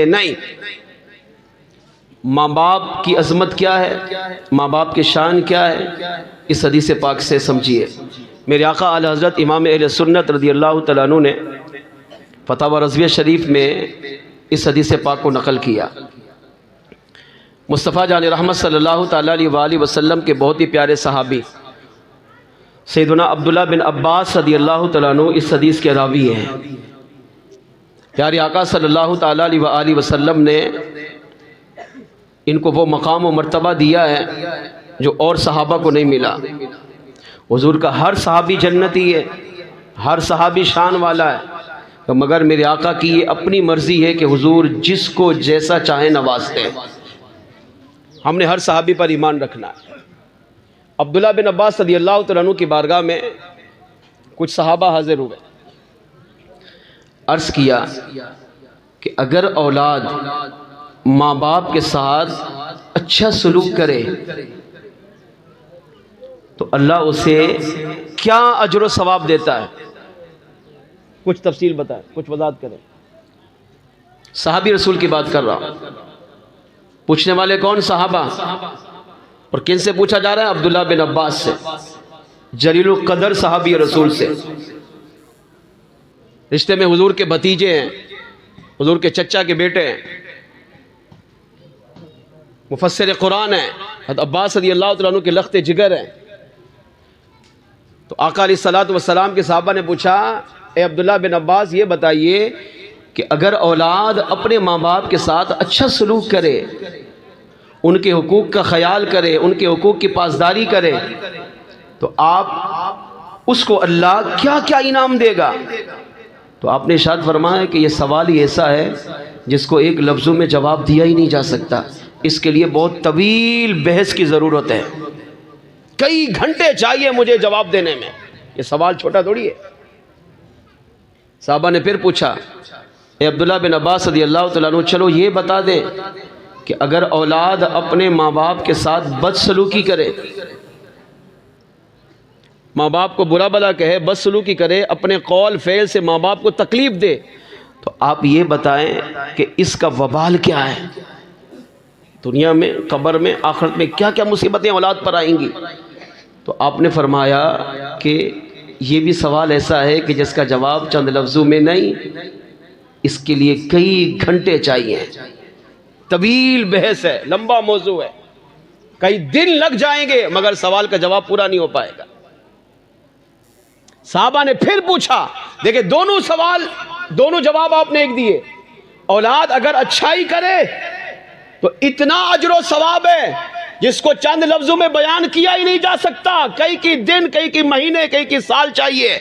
نہیں۔ ماں باپ کی عظمت کیا ہے، ماں باپ کی شان کیا ہے، اس حدیث پاک سے سمجھیے۔ میرے آقا اعلی حضرت امام اہل سنت رضی اللہ تعالیٰ عنہ نے فتاوی رضویہ شریف میں اس حدیث پاک کو نقل کیا۔ مصطفیٰ جان رحمت صلی اللہ تعالیٰ علیہ وآلہ وسلم کے بہت ہی پیارے صحابی سیدنا عبداللہ بن عباس رضی اللہ تعالیٰ عنہ اس حدیث کے راوی ہیں۔ پیارے آقا صلی اللہ تعالیٰ علیہ وآلہ وسلم نے ان کو وہ مقام و مرتبہ دیا ہے جو اور صحابہ کو نہیں ملا۔ حضور کا ہر صحابی جنتی ہے، ہر صحابی شان والا ہے، مگر میرے آقا کی یہ اپنی مرضی ہے کہ حضور جس کو جیسا چاہیں نوازتے ہیں۔ ہم نے ہر صحابی پر ایمان رکھنا ہے۔ عبداللہ بن عباس رضی اللہ تعالیٰ عنہ کی بارگاہ میں کچھ صحابہ حاضر ہوئے، عرض کیا کہ اگر اولاد ماں باپ کے ساتھ اچھا سلوک کرے تو اللہ اسے کیا اجر و ثواب دیتا ہے؟ کچھ تفصیل بتائیں، کچھ وضاحت کریں۔ صحابی رسول کی بات کر رہا ہوں۔ پوچھنے والے کون؟ صحابہ۔ اور کن سے پوچھا جا رہا ہے؟ عبداللہ بن عباس سے، جلیل القدر صحابی رسول سے، رشتے میں حضور کے بھتیجے ہیں، حضور کے چچا کے بیٹے ہیں، مفسر قرآن ہیں، حضرت عباس رضی اللہ تعالیٰ عنہ کے لخت جگر ہیں۔ تو آقا علیہ الصلوۃ والسلام کے صحابہ نے پوچھا، اے عبداللہ بن عباس یہ بتائیے کہ اگر اولاد اپنے ماں باپ کے ساتھ اچھا سلوک کرے، ان کے حقوق کا خیال کرے، ان کے حقوق کی پاسداری کرے، تو آپ اس کو اللہ کیا کیا انعام دے گا؟ تو آپ نے ارشاد فرمایا کہ یہ سوال ہی ایسا ہے جس کو ایک لفظوں میں جواب دیا ہی نہیں جا سکتا، اس کے لیے بہت طویل بحث کی ضرورت ہے، کئی گھنٹے چاہیے مجھے جواب دینے میں، یہ سوال چھوٹا تھوڑی ہے۔ صحابہ نے پھر پوچھا، اے عبداللہ بن عباس رضی اللہ تعالیٰ عنہ چلو یہ بتا دیں کہ اگر اولاد اپنے ماں باپ کے ساتھ بد سلوکی کرے، ماں باپ کو برا بھلا کہے، بد سلوکی کرے، اپنے قول فعل سے ماں باپ کو تکلیف دے، تو آپ یہ بتائیں کہ اس کا وبال کیا ہے؟ دنیا میں، قبر میں، آخرت میں کیا کیا مصیبتیں اولاد پر آئیں گی؟ تو آپ نے فرمایا کہ یہ بھی سوال ایسا ہے کہ جس کا جواب چند لفظوں میں نہیں، اس کے لیے کئی گھنٹے چاہیے، طویل بحث ہے، لمبا موضوع ہے، کئی دن لگ جائیں گے مگر سوال کا جواب پورا نہیں ہو پائے گا۔ صحابہ نے پھر پوچھا، دیکھیں دونوں سوال، دونوں جواب آپ نے ایک دیے، اولاد اگر اچھائی کرے تو اتنا اجر و ثواب ہے جس کو چند لفظوں میں بیان کیا ہی نہیں جا سکتا، کئی کی دن، کئی کی مہینے، کئی کی سال چاہیے۔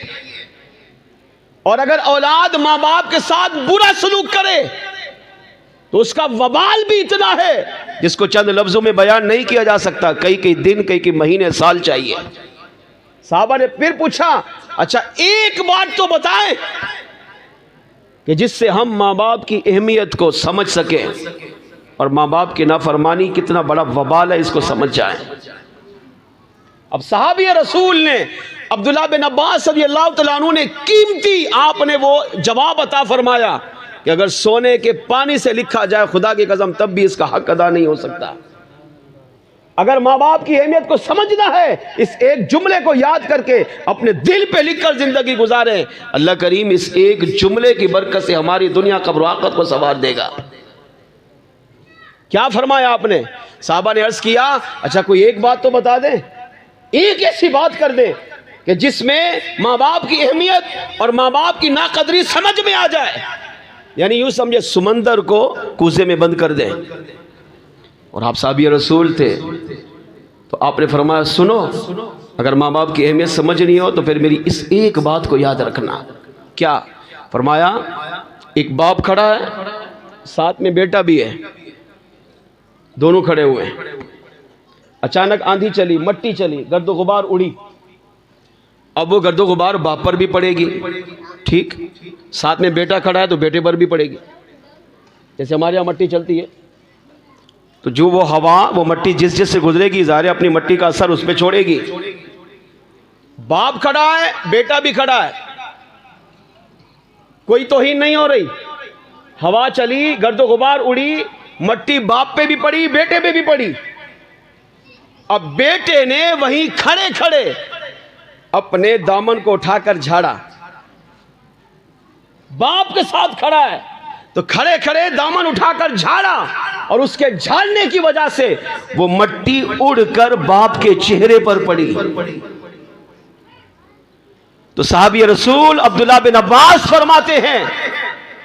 اور اگر اولاد ماں باپ کے ساتھ برا سلوک کرے تو اس کا وبال بھی اتنا ہے جس کو چند لفظوں میں بیان نہیں کیا جا سکتا، کئی کی دن، کئی کی مہینے، سال چاہیے۔ صحابہ نے پھر پوچھا، اچھا ایک بات تو بتائیں کہ جس سے ہم ماں باپ کی اہمیت کو سمجھ سکیں اور ماں باپ کی نافرمانی کتنا بڑا وبال ہے اس کو سمجھ جائیں۔ اب صحابی رسول نے، عبداللہ بن عباس رضی اللہ تعالیٰ عنہ نے قیمتی، آپ نے وہ جواب عطا فرمایا کہ اگر سونے کے پانی سے لکھا جائے خدا کی قسم تب بھی اس کا حق ادا نہیں ہو سکتا۔ اگر ماں باپ کی اہمیت کو سمجھنا ہے، اس ایک جملے کو یاد کر کے اپنے دل پہ لکھ کر زندگی گزاریں، اللہ کریم اس ایک جملے کی برکت سے ہماری دنیا قبر و آخرت کو سنوار دے گا۔ کیا فرمایا آپ نے؟ صحابہ نے عرض کیا، اچھا کوئی ایک بات تو بتا دیں، ایک ایسی بات کر دیں کہ جس میں ماں باپ کی اہمیت اور ماں باپ کی ناقدری سمجھ میں آ جائے، یعنی یوں سمجھے سمندر کو کوزے میں بند کر دیں۔ اور آپ صحابی رسول تھے تو آپ نے فرمایا، سنو اگر ماں باپ کی اہمیت سمجھنی ہو تو پھر میری اس ایک بات کو یاد رکھنا۔ کیا فرمایا؟ ایک باپ کھڑا ہے، ساتھ میں بیٹا بھی ہے، دونوں کھڑے ہوئے ہیں، اچانک آندھی چلی، مٹی چلی، گرد و غبار اڑی، اب وہ گرد و غبار باپ پر بھی پڑے گی، ٹھیک، ساتھ میں بیٹا کھڑا ہے تو بیٹے پر بھی پڑے گی۔ جیسے ہمارے یہاں مٹی چلتی ہے تو جو وہ ہوا، وہ مٹی جس جس سے گزرے گی ظاہر اپنی مٹی کا اثر اس پہ چھوڑے گی۔ باپ کھڑا ہے، بیٹا بھی کھڑا ہے، کوئی توہین نہیں ہو رہی، ہوا چلی، گرد و غبار اڑی، مٹی باپ پہ بھی پڑی، بیٹے پہ بھی پڑی. اب بیٹے نے وہیں کھڑے کھڑے اپنے دامن کو اٹھا کر جھاڑا. باپ کے ساتھ کھڑا ہے تو کھڑے کھڑے دامن اٹھا کر جھاڑا، اور اس کے جھاڑنے کی وجہ سے وہ مٹی اڑ کر باپ کے چہرے پر پڑی. تو صحابی رسول عبداللہ بن عباس فرماتے ہیں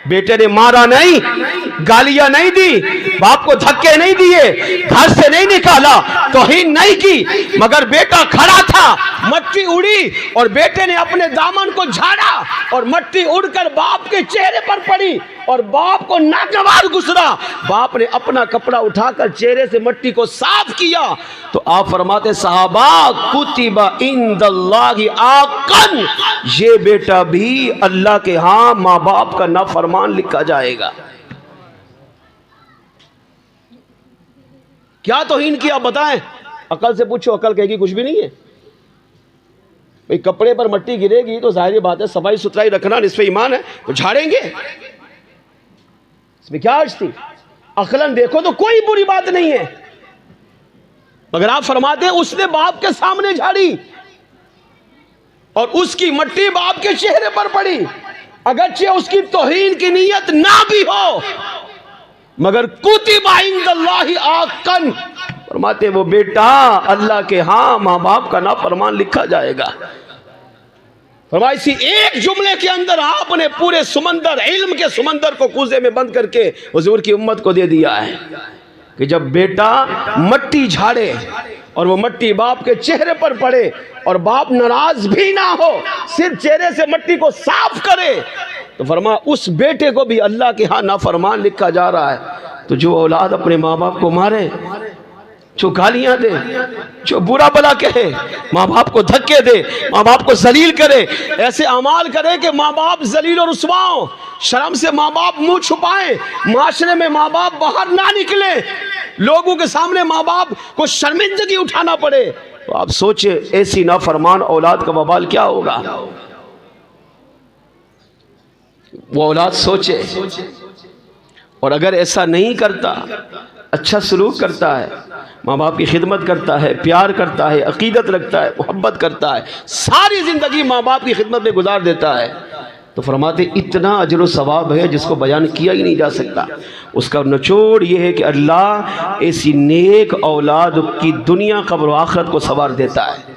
بیٹے نے مارا نہیں، گالیاں نہیں دی، باپ کو دھکے نہیں دیے، گھر سے نہیں نکالا، توہین نہیں کی، مگر بیٹا کھڑا تھا، مٹی اڑی اور بیٹے نے اپنے دامن کو جھاڑا اور مٹی اڑ کر باپ کے چہرے پر پڑی اور باپ کو ناگوار گزرا. باپ نے اپنا کپڑا اٹھا کر چہرے سے مٹی کو صاف کیا. تو آپ فرماتے صحابہ کتب عند اللہ عاقن، یہ بیٹا بھی اللہ کے ہاں ماں باپ کا نافرمان لکھا جائے گا. کیا توہین کیا بتائیں؟ عقل سے پوچھو، عقل کہے گی کچھ بھی نہیں ہے. بھئی کپڑے پر مٹی گرے گی تو ظاہری بات ہے صفائی ستھرائی رکھنا نصف ایمان ہے، تو جھاڑیں گے، اس میں کیا عرض تھی؟ عقلاً دیکھو تو کوئی بری بات نہیں ہے، مگر آپ فرماتے ہیں اس نے باپ کے سامنے جھاڑی اور اس کی مٹی باپ کے چہرے پر پڑی. اگرچہ اس کی توہین کی نیت نہ بھی ہو، مگر کتب عند اللہ عاقن، فرماتے وہ بیٹا اللہ کے ہاں ماں باپ کا نافرمان لکھا جائے گا. فرمایا اسی ایک جملے کے اندر آپ نے پورے سمندر، علم کے سمندر کو کوزے میں بند کر کے حضور کی امت کو دے دیا ہے کہ جب بیٹا مٹی جھاڑے اور وہ مٹی باپ کے چہرے پر پڑے اور باپ ناراض بھی نہ ہو، صرف چہرے سے مٹی کو صاف کرے، تو فرمایا اس بیٹے کو بھی اللہ کے ہاں نافرمان لکھا جا رہا ہے. تو جو اولاد اپنے ماں باپ کو مارے، جو گالیاں دے، جو برا بلا کہے، ماں باپ کو دھکے دے، ماں باپ کو ذلیل کرے، ایسے اعمال کرے کہ ماں باپ ذلیل و رسوا ہوں، شرم سے ماں باپ منہ چھپائیں، معاشرے میں ماں باپ باہر نہ نکلے، لوگوں کے سامنے ماں باپ کو شرمندگی اٹھانا پڑے، تو آپ سوچیں ایسی نافرمان اولاد کا وبال کیا ہوگا. وہ اولاد سوچے، اور اگر ایسا نہیں کرتا، اچھا سلوک کرتا ہے، ماں باپ کی خدمت کرتا ہے، پیار کرتا ہے، عقیدت رکھتا ہے، محبت کرتا ہے، ساری زندگی ماں باپ کی خدمت میں گزار دیتا ہے، تو فرماتے اتنا اجر و ثواب ہے جس کو بیان کیا ہی نہیں جا سکتا. اس کا نچوڑ یہ ہے کہ اللہ ایسی نیک اولاد کی دنیا قبر و آخرت کو سنوار دیتا ہے.